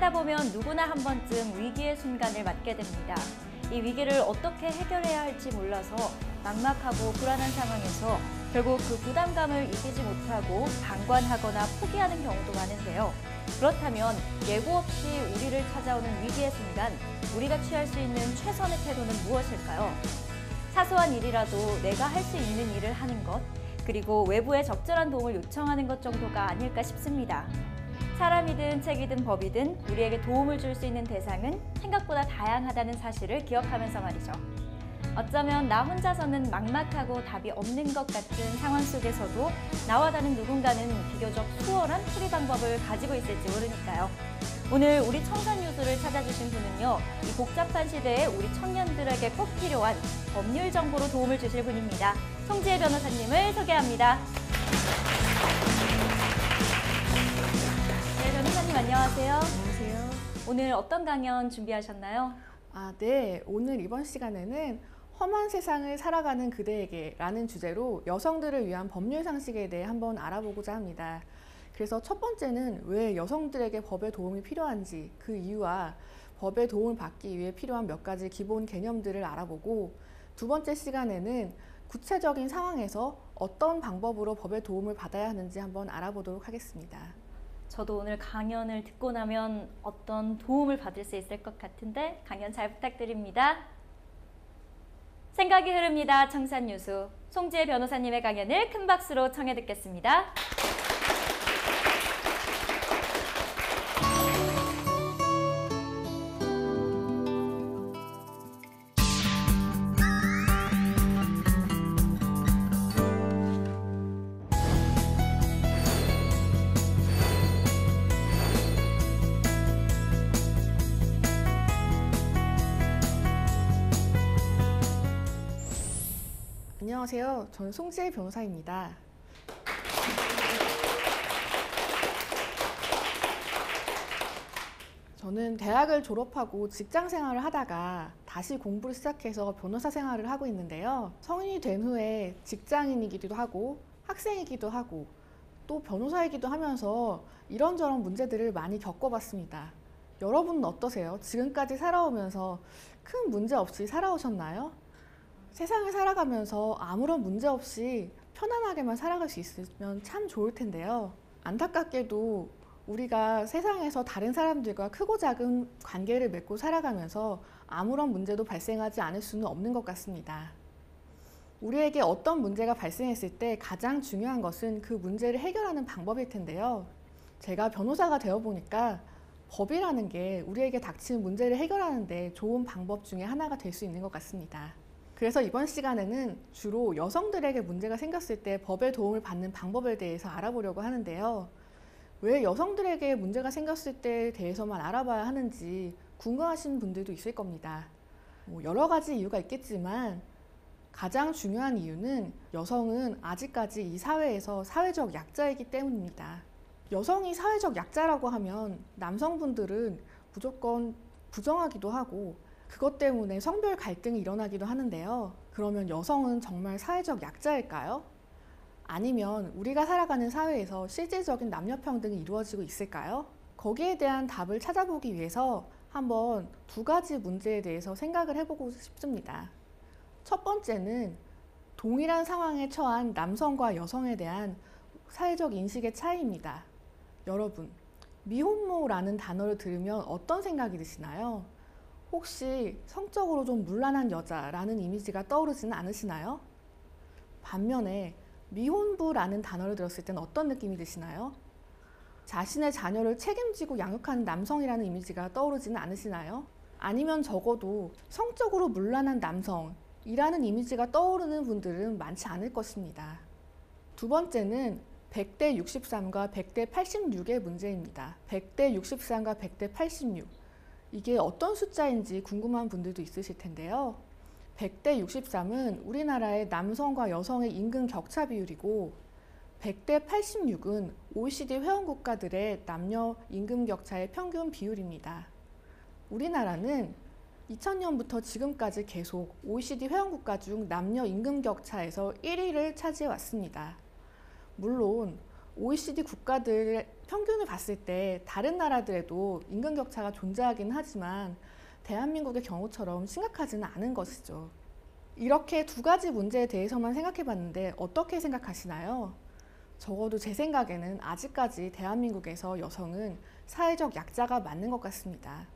살다 보면 누구나 한 번쯤 위기의 순간을 맞게 됩니다. 이 위기를 어떻게 해결해야 할지 몰라서 막막하고 불안한 상황에서 결국 그 부담감을 이기지 못하고 방관하거나 포기하는 경우도 많은데요. 그렇다면 예고 없이 우리를 찾아오는 위기의 순간, 우리가 취할 수 있는 최선의 태도는 무엇일까요? 사소한 일이라도 내가 할 수 있는 일을 하는 것, 그리고 외부의 적절한 도움을 요청하는 것 정도가 아닐까 싶습니다. 사람이든 책이든 법이든 우리에게 도움을 줄 수 있는 대상은 생각보다 다양하다는 사실을 기억하면서 말이죠. 어쩌면 나 혼자서는 막막하고 답이 없는 것 같은 상황 속에서도 나와 다른 누군가는 비교적 수월한 풀이 방법을 가지고 있을지 모르니까요. 오늘 우리 청산유수를 찾아주신 분은요, 이 복잡한 시대에 우리 청년들에게 꼭 필요한 법률 정보로 도움을 주실 분입니다. 송지혜 변호사님을 소개합니다. 네, 변호사님 안녕하세요. 안녕하세요. 오늘 어떤 강연 준비하셨나요? 네. 오늘 이번 시간에는 험한 세상을 살아가는 그대에게 라는 주제로 여성들을 위한 법률 상식에 대해 한번 알아보고자 합니다. 그래서 첫 번째는 왜 여성들에게 법의 도움이 필요한지, 그 이유와 법의 도움을 받기 위해 필요한 몇 가지 기본 개념들을 알아보고, 두 번째 시간에는 구체적인 상황에서 어떤 방법으로 법의 도움을 받아야 하는지 한번 알아보도록 하겠습니다. 저도 오늘 강연을 듣고 나면 어떤 도움을 받을 수 있을 것 같은데 강연 잘 부탁드립니다. 생각이 흐릅니다. 청산유수. 송지혜 변호사님의 강연을 큰 박수로 청해 듣겠습니다. 안녕하세요. 저는 송지혜 변호사입니다. 저는 대학을 졸업하고 직장 생활을 하다가 다시 공부를 시작해서 변호사 생활을 하고 있는데요. 성인이 된 후에 직장인이기도 하고 학생이기도 하고 또 변호사이기도 하면서 이런저런 문제들을 많이 겪어봤습니다. 여러분은 어떠세요? 지금까지 살아오면서 큰 문제 없이 살아오셨나요? 세상을 살아가면서 아무런 문제 없이 편안하게만 살아갈 수 있으면 참 좋을 텐데요. 안타깝게도 우리가 세상에서 다른 사람들과 크고 작은 관계를 맺고 살아가면서 아무런 문제도 발생하지 않을 수는 없는 것 같습니다. 우리에게 어떤 문제가 발생했을 때 가장 중요한 것은 그 문제를 해결하는 방법일 텐데요. 제가 변호사가 되어 보니까 법이라는 게 우리에게 닥치는 문제를 해결하는 데 좋은 방법 중에 하나가 될 수 있는 것 같습니다. 그래서 이번 시간에는 주로 여성들에게 문제가 생겼을 때 법의 도움을 받는 방법에 대해서 알아보려고 하는데요. 왜 여성들에게 문제가 생겼을 때에 대해서만 알아봐야 하는지 궁금하신 분들도 있을 겁니다. 여러 가지 이유가 있겠지만 가장 중요한 이유는 여성은 아직까지 이 사회에서 사회적 약자이기 때문입니다. 여성이 사회적 약자라고 하면 남성분들은 무조건 부정하기도 하고 그것 때문에 성별 갈등이 일어나기도 하는데요. 그러면 여성은 정말 사회적 약자일까요? 아니면 우리가 살아가는 사회에서 실질적인 남녀평등이 이루어지고 있을까요? 거기에 대한 답을 찾아보기 위해서 한번 두 가지 문제에 대해서 생각을 해보고 싶습니다. 첫 번째는 동일한 상황에 처한 남성과 여성에 대한 사회적 인식의 차이입니다. 여러분, 미혼모라는 단어를 들으면 어떤 생각이 드시나요? 혹시 성적으로 좀 문란한 여자라는 이미지가 떠오르지는 않으시나요? 반면에 미혼부라는 단어를 들었을 때는 어떤 느낌이 드시나요? 자신의 자녀를 책임지고 양육하는 남성이라는 이미지가 떠오르지는 않으시나요? 아니면 적어도 성적으로 문란한 남성이라는 이미지가 떠오르는 분들은 많지 않을 것입니다. 두 번째는 100대 63과 100대 86의 문제입니다. 100대 63과 100대 86. 이게 어떤 숫자인지 궁금한 분들도 있으실 텐데요. 100대 63은 우리나라의 남성과 여성의 임금 격차 비율이고 100대 86은 OECD 회원국가들의 남녀 임금 격차의 평균 비율입니다. 우리나라는 2000년부터 지금까지 계속 OECD 회원국가 중 남녀 임금 격차에서 1위를 차지해 왔습니다. 물론 OECD 국가들의 평균을 봤을 때 다른 나라들에도 임금 격차가 존재하긴 하지만 대한민국의 경우처럼 심각하지는 않은 것이죠. 이렇게 두 가지 문제에 대해서만 생각해 봤는데 어떻게 생각하시나요? 적어도 제 생각에는 아직까지 대한민국에서 여성은 사회적 약자가 맞는 것 같습니다.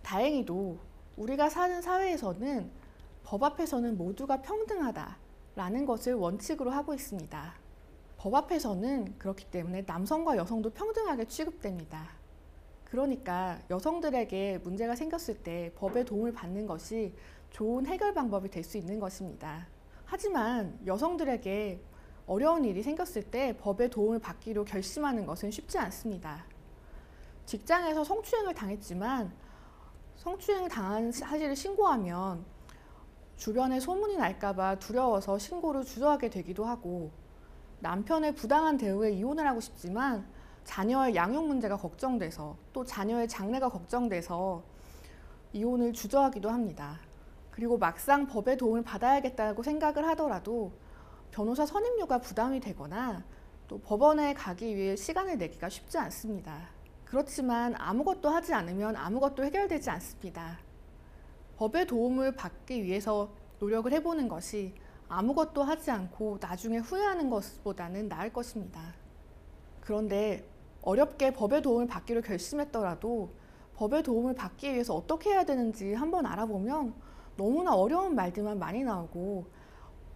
다행히도 우리가 사는 사회에서는 법 앞에서는 모두가 평등하다라는 것을 원칙으로 하고 있습니다. 법 앞에서는 그렇기 때문에 남성과 여성도 평등하게 취급됩니다. 그러니까 여성들에게 문제가 생겼을 때 법의 도움을 받는 것이 좋은 해결 방법이 될 수 있는 것입니다. 하지만 여성들에게 어려운 일이 생겼을 때 법의 도움을 받기로 결심하는 것은 쉽지 않습니다. 직장에서 성추행을 당했지만 성추행 당한 사실을 신고하면 주변에 소문이 날까봐 두려워서 신고를 주저하게 되기도 하고, 남편의 부당한 대우에 이혼을 하고 싶지만 자녀의 양육 문제가 걱정돼서, 또 자녀의 장래가 걱정돼서 이혼을 주저하기도 합니다. 그리고 막상 법의 도움을 받아야겠다고 생각을 하더라도 변호사 선임료가 부담이 되거나 또 법원에 가기 위해 시간을 내기가 쉽지 않습니다. 그렇지만 아무것도 하지 않으면 아무것도 해결되지 않습니다. 법의 도움을 받기 위해서 노력을 해보는 것이 아무것도 하지 않고 나중에 후회하는 것보다는 나을 것입니다. 그런데 어렵게 법의 도움을 받기로 결심했더라도 법의 도움을 받기 위해서 어떻게 해야 되는지 한번 알아보면 너무나 어려운 말들만 많이 나오고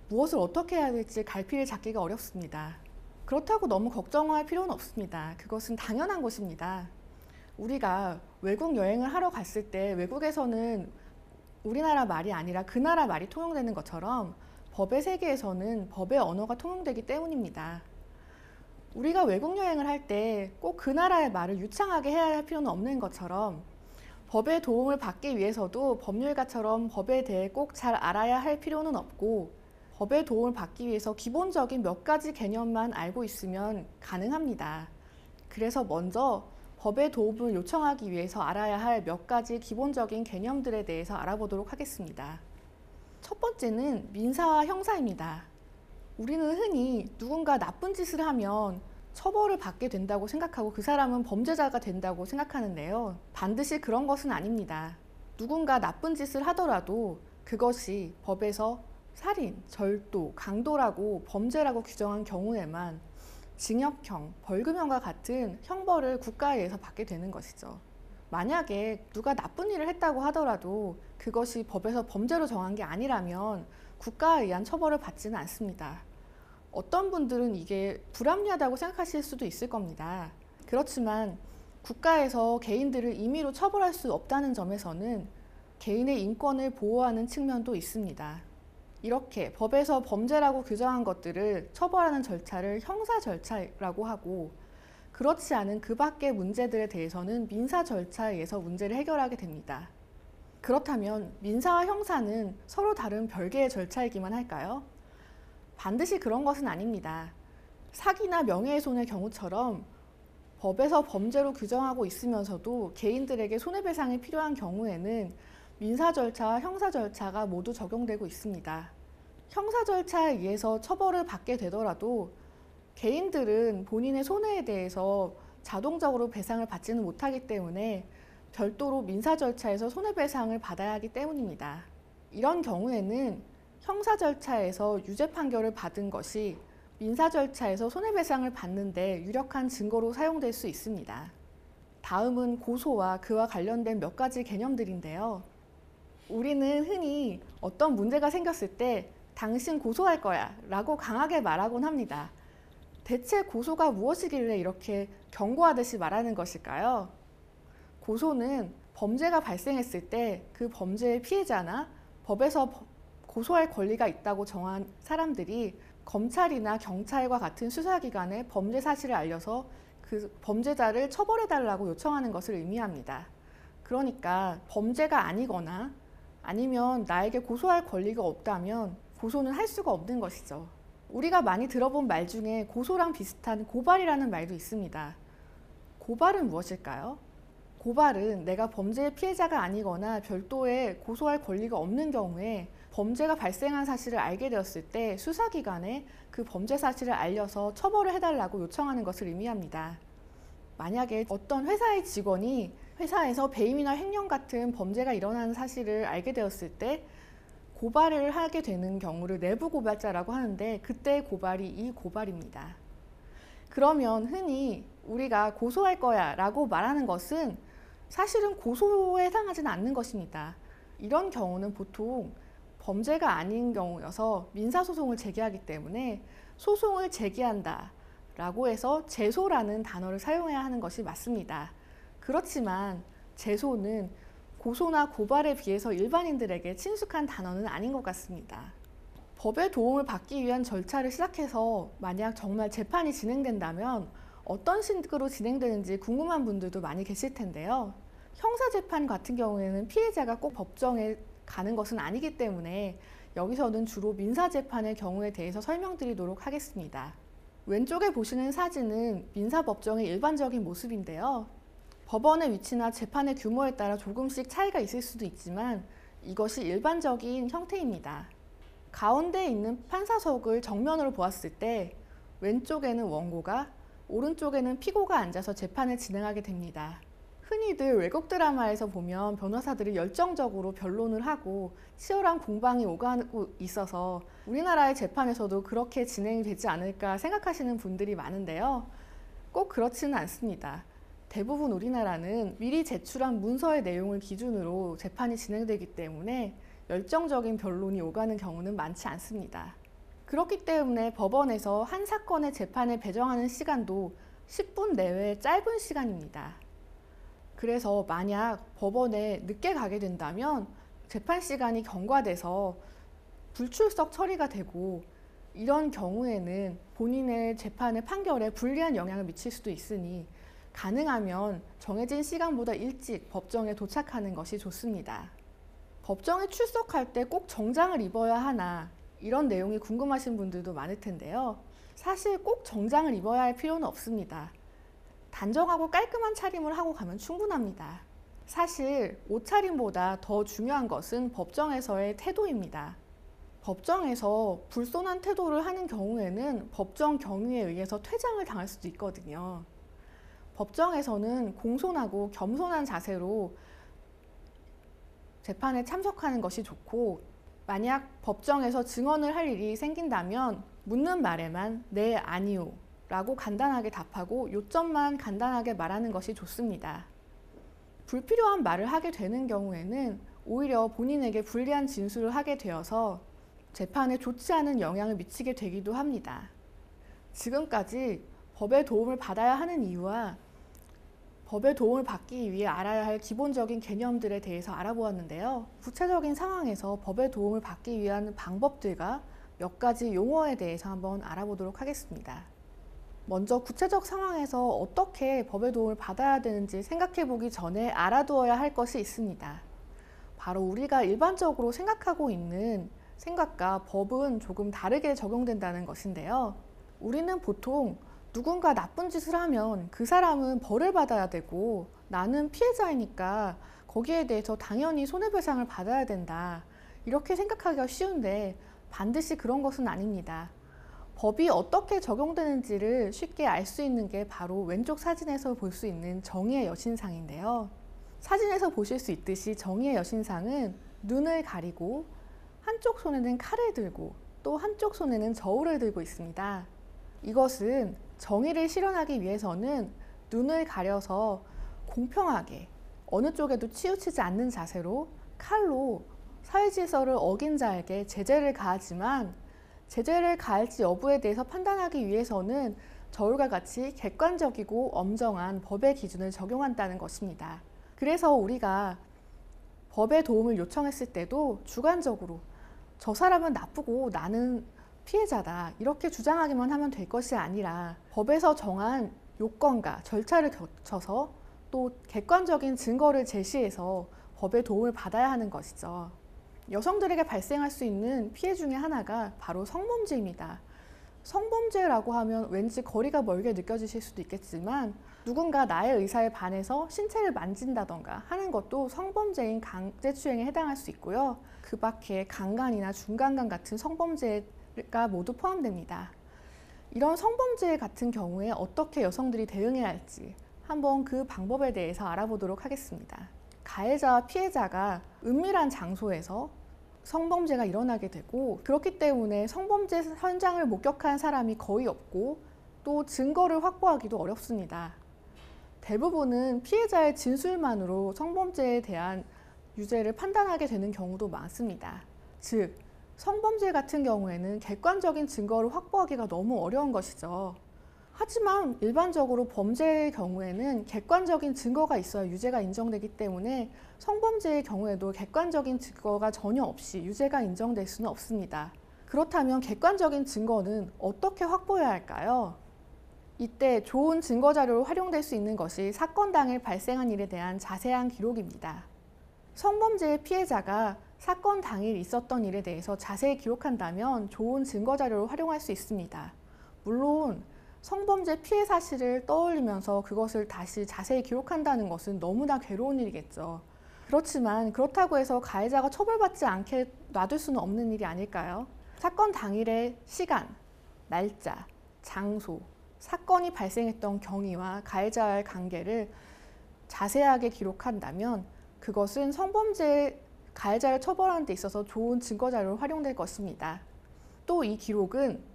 무엇을 어떻게 해야 될지 갈피를 잡기가 어렵습니다. 그렇다고 너무 걱정할 필요는 없습니다. 그것은 당연한 것입니다. 우리가 외국 여행을 하러 갔을 때 외국에서는 우리나라 말이 아니라 그 나라 말이 통용되는 것처럼 법의 세계에서는 법의 언어가 통용되기 때문입니다. 우리가 외국 여행을 할 때 꼭 그 나라의 말을 유창하게 해야 할 필요는 없는 것처럼 법의 도움을 받기 위해서도 법률가처럼 법에 대해 꼭 잘 알아야 할 필요는 없고, 법의 도움을 받기 위해서 기본적인 몇 가지 개념만 알고 있으면 가능합니다. 그래서 먼저 법의 도움을 요청하기 위해서 알아야 할 몇 가지 기본적인 개념들에 대해서 알아보도록 하겠습니다. 첫 번째는 민사와 형사입니다. 우리는 흔히 누군가 나쁜 짓을 하면 처벌을 받게 된다고 생각하고 그 사람은 범죄자가 된다고 생각하는데요. 반드시 그런 것은 아닙니다. 누군가 나쁜 짓을 하더라도 그것이 법에서 살인, 절도, 강도라고 범죄라고 규정한 경우에만 징역형, 벌금형과 같은 형벌을 국가에 의해서 받게 되는 것이죠. 만약에 누가 나쁜 일을 했다고 하더라도 그것이 법에서 범죄로 정한 게 아니라면 국가에 의한 처벌을 받지는 않습니다. 어떤 분들은 이게 불합리하다고 생각하실 수도 있을 겁니다. 그렇지만 국가에서 개인들을 임의로 처벌할 수 없다는 점에서는 개인의 인권을 보호하는 측면도 있습니다. 이렇게 법에서 범죄라고 규정한 것들을 처벌하는 절차를 형사 절차라고 하고, 그렇지 않은 그 밖의 문제들에 대해서는 민사 절차에 의해서 문제를 해결하게 됩니다. 그렇다면 민사와 형사는 서로 다른 별개의 절차이기만 할까요? 반드시 그런 것은 아닙니다. 사기나 명예훼손의 경우처럼 법에서 범죄로 규정하고 있으면서도 개인들에게 손해배상이 필요한 경우에는 민사 절차와 형사 절차가 모두 적용되고 있습니다. 형사 절차에 의해서 처벌을 받게 되더라도 개인들은 본인의 손해에 대해서 자동적으로 배상을 받지는 못하기 때문에 별도로 민사 절차에서 손해배상을 받아야 하기 때문입니다. 이런 경우에는 형사 절차에서 유죄 판결을 받은 것이 민사 절차에서 손해배상을 받는데 유력한 증거로 사용될 수 있습니다. 다음은 고소와 그와 관련된 몇 가지 개념들인데요. 우리는 흔히 어떤 문제가 생겼을 때 당신 고소할 거야 라고 강하게 말하곤 합니다. 대체 고소가 무엇이길래 이렇게 경고하듯이 말하는 것일까요? 고소는 범죄가 발생했을 때 그 범죄의 피해자나 법에서 고소할 권리가 있다고 정한 사람들이 검찰이나 경찰과 같은 수사기관에 범죄 사실을 알려서 그 범죄자를 처벌해달라고 요청하는 것을 의미합니다. 그러니까 범죄가 아니거나 아니면 나에게 고소할 권리가 없다면 고소는 할 수가 없는 것이죠. 우리가 많이 들어본 말 중에 고소랑 비슷한 고발이라는 말도 있습니다. 고발은 무엇일까요? 고발은 내가 범죄의 피해자가 아니거나 별도의 고소할 권리가 없는 경우에 범죄가 발생한 사실을 알게 되었을 때 수사기관에 그 범죄 사실을 알려서 처벌을 해달라고 요청하는 것을 의미합니다. 만약에 어떤 회사의 직원이 회사에서 배임이나 횡령 같은 범죄가 일어나는 사실을 알게 되었을 때 고발을 하게 되는 경우를 내부 고발자라고 하는데, 그때 고발이 이 고발입니다. 그러면 흔히 우리가 고소할 거야 라고 말하는 것은 사실은 고소에 해당하지는 않는 것입니다. 이런 경우는 보통 범죄가 아닌 경우여서 민사소송을 제기하기 때문에 소송을 제기한다 라고 해서 제소라는 단어를 사용해야 하는 것이 맞습니다. 그렇지만 제소는 고소나 고발에 비해서 일반인들에게 친숙한 단어는 아닌 것 같습니다. 법의 도움을 받기 위한 절차를 시작해서 만약 정말 재판이 진행된다면 어떤 식으로 진행되는지 궁금한 분들도 많이 계실 텐데요. 형사재판 같은 경우에는 피해자가 꼭 법정에 가는 것은 아니기 때문에 여기서는 주로 민사재판의 경우에 대해서 설명드리도록 하겠습니다. 왼쪽에 보시는 사진은 민사법정의 일반적인 모습인데요. 법원의 위치나 재판의 규모에 따라 조금씩 차이가 있을 수도 있지만 이것이 일반적인 형태입니다. 가운데 있는 판사석을 정면으로 보았을 때 왼쪽에는 원고가, 오른쪽에는 피고가 앉아서 재판을 진행하게 됩니다. 흔히들 외국 드라마에서 보면 변호사들이 열정적으로 변론을 하고 치열한 공방이 오가고 있어서 우리나라의 재판에서도 그렇게 진행이 되지 않을까 생각하시는 분들이 많은데요. 꼭 그렇지는 않습니다. 대부분 우리나라는 미리 제출한 문서의 내용을 기준으로 재판이 진행되기 때문에 열정적인 변론이 오가는 경우는 많지 않습니다. 그렇기 때문에 법원에서 한 사건의 재판을 배정하는 시간도 10분 내외의 짧은 시간입니다. 그래서 만약 법원에 늦게 가게 된다면 재판 시간이 경과돼서 불출석 처리가 되고, 이런 경우에는 본인의 재판의 판결에 불리한 영향을 미칠 수도 있으니 가능하면 정해진 시간보다 일찍 법정에 도착하는 것이 좋습니다. 법정에 출석할 때 꼭 정장을 입어야 하나, 이런 내용이 궁금하신 분들도 많을 텐데요. 사실 꼭 정장을 입어야 할 필요는 없습니다. 단정하고 깔끔한 차림을 하고 가면 충분합니다. 사실 옷차림보다 더 중요한 것은 법정에서의 태도입니다. 법정에서 불손한 태도를 하는 경우에는 법정 경위에 의해서 퇴장을 당할 수도 있거든요. 법정에서는 공손하고 겸손한 자세로 재판에 참석하는 것이 좋고, 만약 법정에서 증언을 할 일이 생긴다면 묻는 말에만 네, 아니요 라고 간단하게 답하고 요점만 간단하게 말하는 것이 좋습니다. 불필요한 말을 하게 되는 경우에는 오히려 본인에게 불리한 진술을 하게 되어서 재판에 좋지 않은 영향을 미치게 되기도 합니다. 지금까지 법의 도움을 받아야 하는 이유와 법의 도움을 받기 위해 알아야 할 기본적인 개념들에 대해서 알아보았는데요. 구체적인 상황에서 법의 도움을 받기 위한 방법들과 몇 가지 용어에 대해서 한번 알아보도록 하겠습니다. 먼저 구체적 상황에서 어떻게 법의 도움을 받아야 되는지 생각해 보기 전에 알아두어야 할 것이 있습니다. 바로 우리가 일반적으로 생각하고 있는 생각과 법은 조금 다르게 적용된다는 것인데요. 우리는 보통 누군가 나쁜 짓을 하면 그 사람은 벌을 받아야 되고 나는 피해자이니까 거기에 대해서 당연히 손해배상을 받아야 된다, 이렇게 생각하기가 쉬운데 반드시 그런 것은 아닙니다. 법이 어떻게 적용되는지를 쉽게 알 수 있는 게 바로 왼쪽 사진에서 볼 수 있는 정의의 여신상인데요. 사진에서 보실 수 있듯이 정의의 여신상은 눈을 가리고 한쪽 손에는 칼을 들고 또 한쪽 손에는 저울을 들고 있습니다. 이것은 정의를 실현하기 위해서는 눈을 가려서 공평하게 어느 쪽에도 치우치지 않는 자세로 칼로 사회질서를 어긴 자에게 제재를 가하지만, 제재를 가할지 여부에 대해서 판단하기 위해서는 저울과 같이 객관적이고 엄정한 법의 기준을 적용한다는 것입니다. 그래서 우리가 법의 도움을 요청했을 때도 주관적으로 저 사람은 나쁘고 나는 피해자다, 이렇게 주장하기만 하면 될 것이 아니라 법에서 정한 요건과 절차를 거쳐서 또 객관적인 증거를 제시해서 법의 도움을 받아야 하는 것이죠. 여성들에게 발생할 수 있는 피해 중에 하나가 바로 성범죄입니다. 성범죄라고 하면 왠지 거리가 멀게 느껴지실 수도 있겠지만 누군가 나의 의사에 반해서 신체를 만진다던가 하는 것도 성범죄인 강제추행에 해당할 수 있고요. 그 밖에 강간이나 중간간 같은 성범죄가 모두 포함됩니다. 이런 성범죄 같은 경우에 어떻게 여성들이 대응해야 할지, 한번 그 방법에 대해서 알아보도록 하겠습니다. 가해자와 피해자가 은밀한 장소에서 성범죄가 일어나게 되고, 그렇기 때문에 성범죄 현장을 목격한 사람이 거의 없고 또 증거를 확보하기도 어렵습니다. 대부분은 피해자의 진술만으로 성범죄에 대한 유죄를 판단하게 되는 경우도 많습니다. 즉, 성범죄 같은 경우에는 객관적인 증거를 확보하기가 너무 어려운 것이죠. 하지만 일반적으로 범죄의 경우에는 객관적인 증거가 있어야 유죄가 인정되기 때문에 성범죄의 경우에도 객관적인 증거가 전혀 없이 유죄가 인정될 수는 없습니다. 그렇다면 객관적인 증거는 어떻게 확보해야 할까요? 이때 좋은 증거 자료로 활용될 수 있는 것이 사건 당일 발생한 일에 대한 자세한 기록입니다. 성범죄의 피해자가 사건 당일 있었던 일에 대해서 자세히 기록한다면 좋은 증거 자료로 활용할 수 있습니다. 물론 성범죄 피해 사실을 떠올리면서 그것을 다시 자세히 기록한다는 것은 너무나 괴로운 일이겠죠. 그렇지만 그렇다고 해서 가해자가 처벌받지 않게 놔둘 수는 없는 일이 아닐까요? 사건 당일의 시간, 날짜, 장소, 사건이 발생했던 경위와 가해자와의 관계를 자세하게 기록한다면 그것은 성범죄 가해자를 처벌하는 데 있어서 좋은 증거 자료로 활용될 것입니다. 또 이 기록은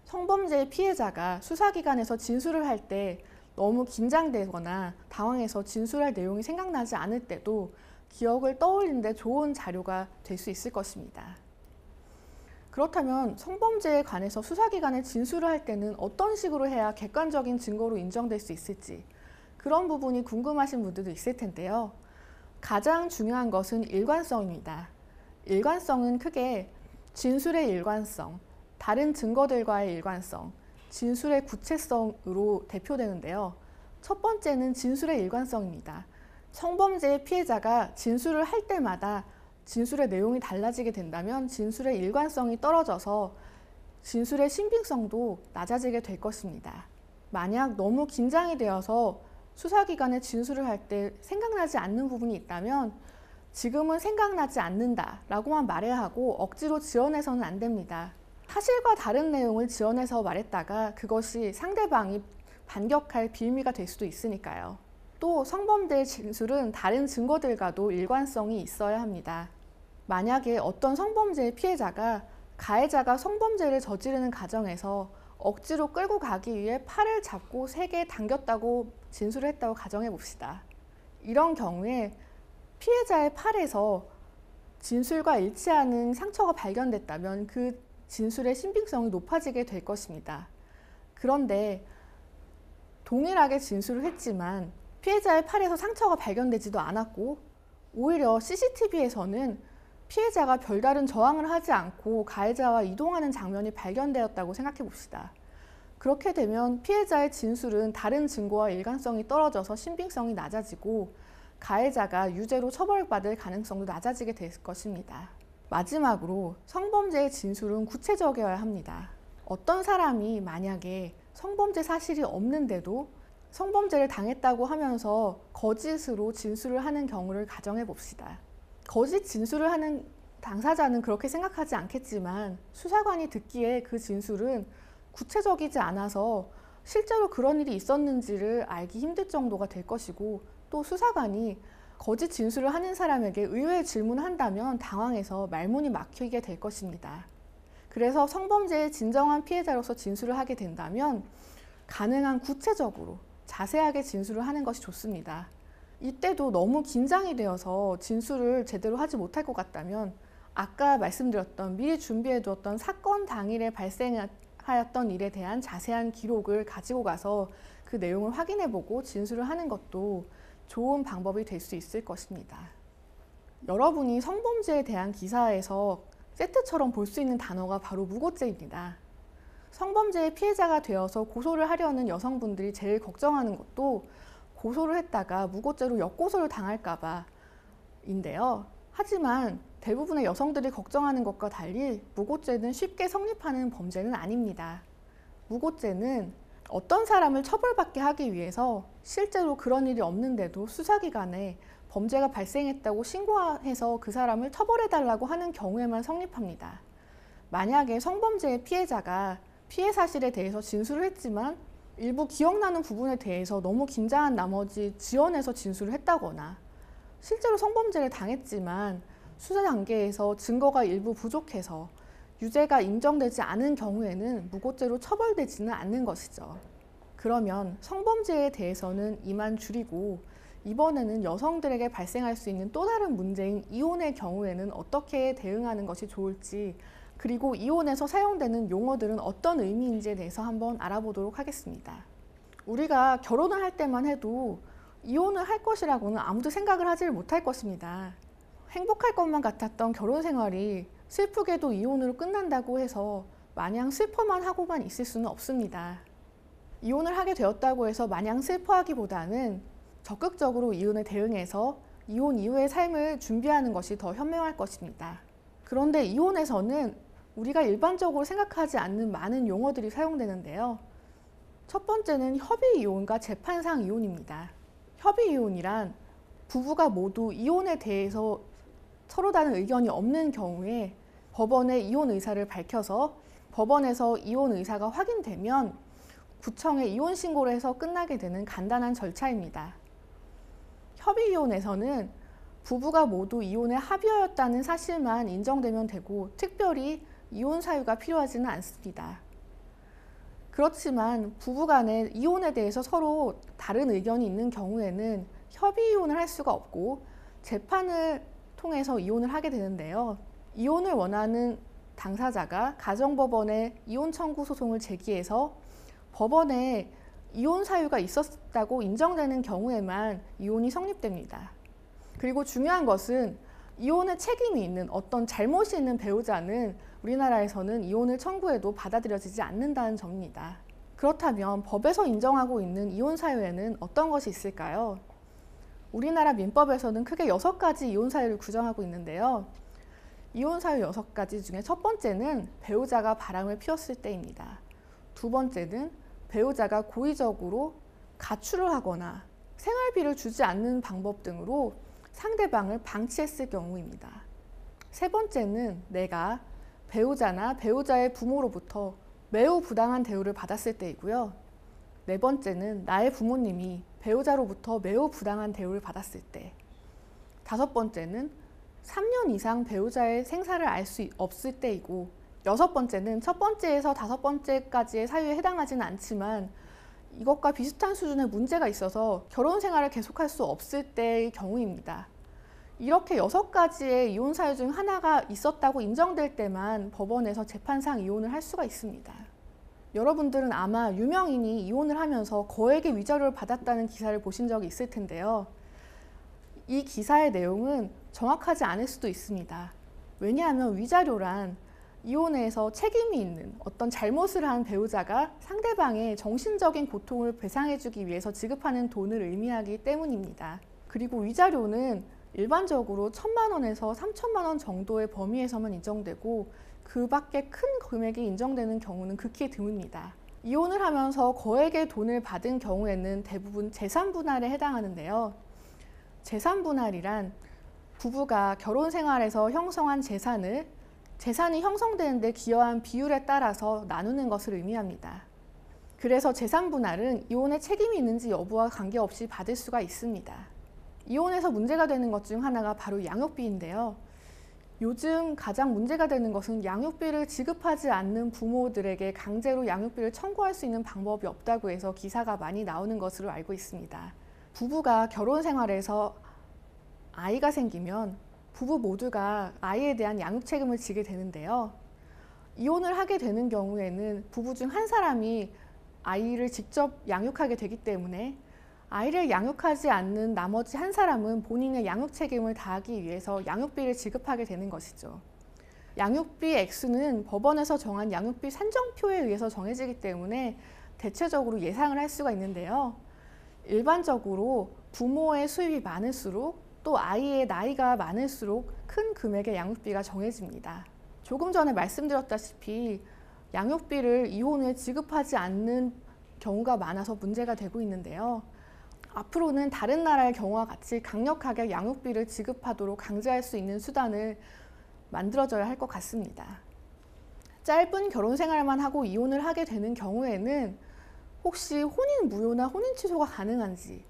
성범죄의 피해자가 수사기관에서 진술을 할 때 너무 긴장되거나 당황해서 진술할 내용이 생각나지 않을 때도 기억을 떠올리는 데 좋은 자료가 될 수 있을 것입니다. 그렇다면 성범죄에 관해서 수사기관에 진술을 할 때는 어떤 식으로 해야 객관적인 증거로 인정될 수 있을지, 그런 부분이 궁금하신 분들도 있을 텐데요. 가장 중요한 것은 일관성입니다. 일관성은 크게 진술의 일관성, 다른 증거들과의 일관성, 진술의 구체성으로 대표되는데요. 첫 번째는 진술의 일관성입니다. 성범죄의 피해자가 진술을 할 때마다 진술의 내용이 달라지게 된다면 진술의 일관성이 떨어져서 진술의 신빙성도 낮아지게 될 것입니다. 만약 너무 긴장이 되어서 수사기관에 진술을 할 때 생각나지 않는 부분이 있다면 지금은 생각나지 않는다 라고만 말해야 하고 억지로 지어내서는 안 됩니다. 사실과 다른 내용을 지어내서 말했다가 그것이 상대방이 반격할 빌미가 될 수도 있으니까요. 또 성범죄의 진술은 다른 증거들과도 일관성이 있어야 합니다. 만약에 어떤 성범죄의 피해자가 가해자가 성범죄를 저지르는 과정에서 억지로 끌고 가기 위해 팔을 잡고 세게 당겼다고 진술을 했다고 가정해 봅시다. 이런 경우에 피해자의 팔에서 진술과 일치하는 상처가 발견됐다면 그 진술의 신빙성이 높아지게 될 것입니다. 그런데 동일하게 진술을 했지만 피해자의 팔에서 상처가 발견되지도 않았고 오히려 CCTV에서는 피해자가 별다른 저항을 하지 않고 가해자와 이동하는 장면이 발견되었다고 생각해 봅시다. 그렇게 되면 피해자의 진술은 다른 증거와 일관성이 떨어져서 신빙성이 낮아지고 가해자가 유죄로 처벌받을 가능성도 낮아지게 될 것입니다. 마지막으로 성범죄의 진술은 구체적이어야 합니다. 어떤 사람이 만약에 성범죄 사실이 없는데도 성범죄를 당했다고 하면서 거짓으로 진술을 하는 경우를 가정해 봅시다. 거짓 진술을 하는 당사자는 그렇게 생각하지 않겠지만 수사관이 듣기에 그 진술은 구체적이지 않아서 실제로 그런 일이 있었는지를 알기 힘들 정도가 될 것이고, 또 수사관이 거짓 진술을 하는 사람에게 의외의 질문을 한다면 당황해서 말문이 막히게 될 것입니다. 그래서 성범죄의 진정한 피해자로서 진술을 하게 된다면 가능한 구체적으로 자세하게 진술을 하는 것이 좋습니다. 이때도 너무 긴장이 되어서 진술을 제대로 하지 못할 것 같다면 아까 말씀드렸던 미리 준비해 두었던 사건 당일에 발생하였던 일에 대한 자세한 기록을 가지고 가서 그 내용을 확인해 보고 진술을 하는 것도 좋은 방법이 될 수 있을 것입니다. 여러분이 성범죄에 대한 기사에서 세트처럼 볼 수 있는 단어가 바로 무고죄입니다. 성범죄의 피해자가 되어서 고소를 하려는 여성분들이 제일 걱정하는 것도 고소를 했다가 무고죄로 역고소를 당할까 봐인데요. 하지만 대부분의 여성들이 걱정하는 것과 달리 무고죄는 쉽게 성립하는 범죄는 아닙니다. 무고죄는 어떤 사람을 처벌받게 하기 위해서 실제로 그런 일이 없는데도 수사기관에 범죄가 발생했다고 신고해서 그 사람을 처벌해달라고 하는 경우에만 성립합니다. 만약에 성범죄의 피해자가 피해 사실에 대해서 진술을 했지만 일부 기억나는 부분에 대해서 너무 긴장한 나머지 지어내서 진술을 했다거나 실제로 성범죄를 당했지만 수사 단계에서 증거가 일부 부족해서 유죄가 인정되지 않은 경우에는 무고죄로 처벌되지는 않는 것이죠. 그러면 성범죄에 대해서는 이만 줄이고 이번에는 여성들에게 발생할 수 있는 또 다른 문제인 이혼의 경우에는 어떻게 대응하는 것이 좋을지, 그리고 이혼에서 사용되는 용어들은 어떤 의미인지에 대해서 한번 알아보도록 하겠습니다. 우리가 결혼을 할 때만 해도 이혼을 할 것이라고는 아무도 생각을 하지 못할 것입니다. 행복할 것만 같았던 결혼 생활이 슬프게도 이혼으로 끝난다고 해서 마냥 슬퍼만 하고만 있을 수는 없습니다. 이혼을 하게 되었다고 해서 마냥 슬퍼하기보다는 적극적으로 이혼에 대응해서 이혼 이후의 삶을 준비하는 것이 더 현명할 것입니다. 그런데 이혼에서는 우리가 일반적으로 생각하지 않는 많은 용어들이 사용되는데요. 첫 번째는 협의이혼과 재판상 이혼입니다. 협의이혼이란 부부가 모두 이혼에 대해서 서로 다른 의견이 없는 경우에 법원에 이혼 의사를 밝혀서 법원에서 이혼 의사가 확인되면 구청에 이혼 신고를 해서 끝나게 되는 간단한 절차입니다. 협의이혼에서는 부부가 모두 이혼에 합의하였다는 사실만 인정되면 되고 특별히 이혼 사유가 필요하지는 않습니다. 그렇지만 부부간에 이혼에 대해서 서로 다른 의견이 있는 경우에는 협의이혼을 할 수가 없고 재판을 통해서 이혼을 하게 되는데요. 이혼을 원하는 당사자가 가정법원에 이혼 청구 소송을 제기해서 법원에 이혼 사유가 있었다고 인정되는 경우에만 이혼이 성립됩니다. 그리고 중요한 것은 이혼에 책임이 있는 어떤 잘못이 있는 배우자는 우리나라에서는 이혼을 청구해도 받아들여지지 않는다는 점입니다. 그렇다면 법에서 인정하고 있는 이혼 사유에는 어떤 것이 있을까요? 우리나라 민법에서는 크게 6가지 이혼 사유를 규정하고 있는데요. 이혼 사유 6가지 중에 첫 번째는 배우자가 바람을 피웠을 때입니다. 두 번째는 배우자가 고의적으로 가출을 하거나 생활비를 주지 않는 방법 등으로 상대방을 방치했을 경우입니다. 세 번째는 내가 배우자나 배우자의 부모로부터 매우 부당한 대우를 받았을 때이고요. 네 번째는 나의 부모님이 배우자로부터 매우 부당한 대우를 받았을 때. 다섯 번째는 3년 이상 배우자의 생사를 알 수 없을 때이고, 여섯 번째는 첫 번째에서 다섯 번째까지의 사유에 해당하지는 않지만 이것과 비슷한 수준의 문제가 있어서 결혼 생활을 계속할 수 없을 때의 경우입니다. 이렇게 6가지의 이혼 사유 중 하나가 있었다고 인정될 때만 법원에서 재판상 이혼을 할 수가 있습니다. 여러분들은 아마 유명인이 이혼을 하면서 거액의 위자료를 받았다는 기사를 보신 적이 있을 텐데요. 이 기사의 내용은 정확하지 않을 수도 있습니다. 왜냐하면 위자료란 이혼에서 책임이 있는 어떤 잘못을 한 배우자가 상대방의 정신적인 고통을 배상해주기 위해서 지급하는 돈을 의미하기 때문입니다. 그리고 위자료는 일반적으로 1,000만 원에서 3,000만 원 정도의 범위에서만 인정되고 그 밖에 큰 금액이 인정되는 경우는 극히 드뭅니다. 이혼을 하면서 거액의 돈을 받은 경우에는 대부분 재산 분할에 해당하는데요. 재산 분할이란 부부가 결혼 생활에서 형성한 재산이 형성되는 데 기여한 비율에 따라서 나누는 것을 의미합니다. 그래서 재산 분할은 이혼에 책임이 있는지 여부와 관계없이 받을 수가 있습니다. 이혼에서 문제가 되는 것 중 하나가 바로 양육비인데요. 요즘 가장 문제가 되는 것은 양육비를 지급하지 않는 부모들에게 강제로 양육비를 청구할 수 있는 방법이 없다고 해서 기사가 많이 나오는 것으로 알고 있습니다. 부부가 결혼 생활에서 아이가 생기면 부부 모두가 아이에 대한 양육 책임을 지게 되는데요. 이혼을 하게 되는 경우에는 부부 중 한 사람이 아이를 직접 양육하게 되기 때문에 아이를 양육하지 않는 나머지 한 사람은 본인의 양육 책임을 다하기 위해서 양육비를 지급하게 되는 것이죠. 양육비 액수는 법원에서 정한 양육비 산정표에 의해서 정해지기 때문에 대체적으로 예상을 할 수가 있는데요. 일반적으로 부모의 수입이 많을수록 또 아이의 나이가 많을수록 큰 금액의 양육비가 정해집니다. 조금 전에 말씀드렸다시피 양육비를 이혼 후에 지급하지 않는 경우가 많아서 문제가 되고 있는데요. 앞으로는 다른 나라의 경우와 같이 강력하게 양육비를 지급하도록 강제할 수 있는 수단을 만들어져야 할 것 같습니다. 짧은 결혼 생활만 하고 이혼을 하게 되는 경우에는 혹시 혼인 무효나 혼인 취소가 가능한지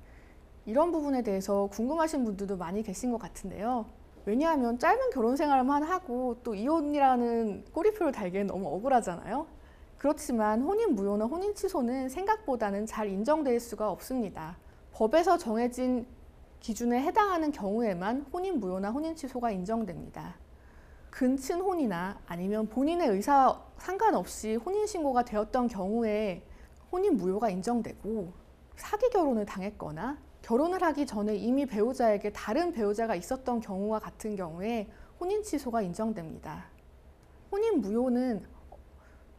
이런 부분에 대해서 궁금하신 분들도 많이 계신 것 같은데요. 왜냐하면 짧은 결혼 생활만 하고 또 이혼이라는 꼬리표를 달기엔 너무 억울하잖아요. 그렇지만 혼인 무효나 혼인 취소는 생각보다는 잘 인정될 수가 없습니다. 법에서 정해진 기준에 해당하는 경우에만 혼인 무효나 혼인 취소가 인정됩니다. 근친혼이나 아니면 본인의 의사와 상관없이 혼인신고가 되었던 경우에 혼인 무효가 인정되고, 사기 결혼을 당했거나 결혼을 하기 전에 이미 배우자에게 다른 배우자가 있었던 경우와 같은 경우에 혼인 취소가 인정됩니다. 혼인 무효는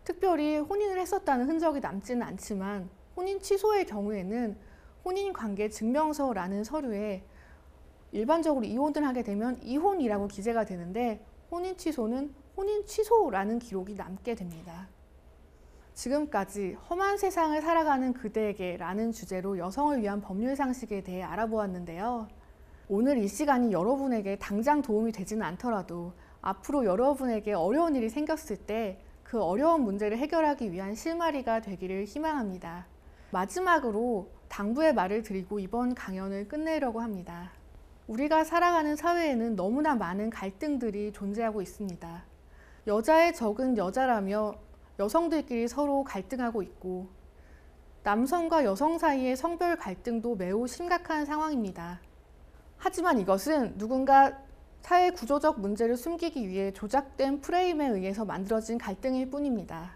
특별히 혼인을 했었다는 흔적이 남지는 않지만, 혼인 취소의 경우에는 혼인관계 증명서라는 서류에 일반적으로 이혼을 하게 되면 이혼이라고 기재가 되는데, 혼인 취소는 혼인 취소라는 기록이 남게 됩니다. 지금까지 험한 세상을 살아가는 그대에게 라는 주제로 여성을 위한 법률 상식에 대해 알아보았는데요. 오늘 이 시간이 여러분에게 당장 도움이 되지는 않더라도 앞으로 여러분에게 어려운 일이 생겼을 때 그 어려운 문제를 해결하기 위한 실마리가 되기를 희망합니다. 마지막으로 당부의 말을 드리고 이번 강연을 끝내려고 합니다. 우리가 살아가는 사회에는 너무나 많은 갈등들이 존재하고 있습니다. 여자의 적은 여자라며 여성들끼리 서로 갈등하고 있고, 남성과 여성 사이의 성별 갈등도 매우 심각한 상황입니다. 하지만 이것은 누군가 사회 구조적 문제를 숨기기 위해 조작된 프레임에 의해서 만들어진 갈등일 뿐입니다.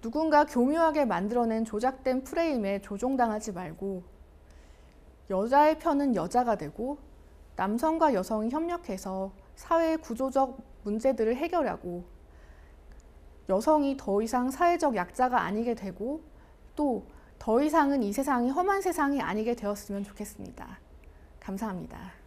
누군가 교묘하게 만들어낸 조작된 프레임에 조종당하지 말고, 여자의 편은 여자가 되고 남성과 여성이 협력해서 사회의 구조적 문제들을 해결하고, 여성이 더 이상 사회적 약자가 아니게 되고 또 더 이상은 이 세상이 험한 세상이 아니게 되었으면 좋겠습니다. 감사합니다.